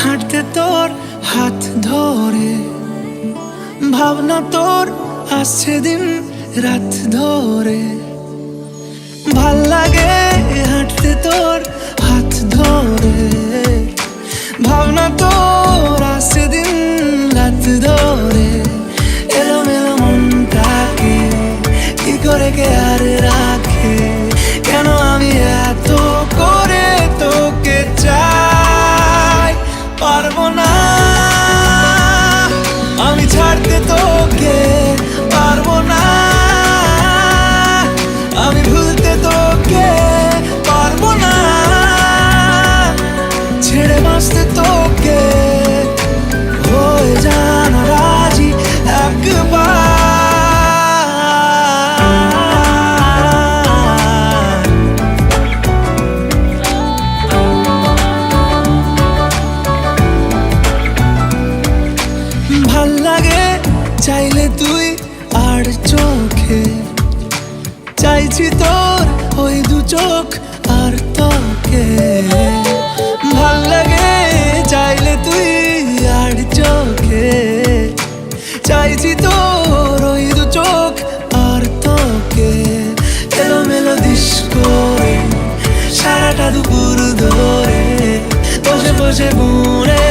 হাঁটতে তোর হাত ধরে, ভাবনা তোর আসছে দিন রাত ধরে। ভাল লাগে হাঁটতে তোর হাত ধরে, ভাবনা তোর আসছে দিন রাত ধরে। এলোমেলো মনটাকে কি করে কে আর রাখে, কেন আমি এত করে তোকে চাই। পারবো না আমি ছাড়তে তোকে, পারবো না আমি ভুলতে তোকে, পারবো না ছেড়ে বাঁচতে তোকে। হয়ে জানা রাজি একবার, ভাল লাগে চাইলে তুই আর চোখে, চাইছি তোর ওই দু চোখ আর তোকে। ভাল লাগে চাইলে তুই আর চোখে, চাইছি তোর ওই দু চোখ আর তোকে। এলোমেলো দিস করে সারাটা দুপুর ধরে বসে বসে বুনে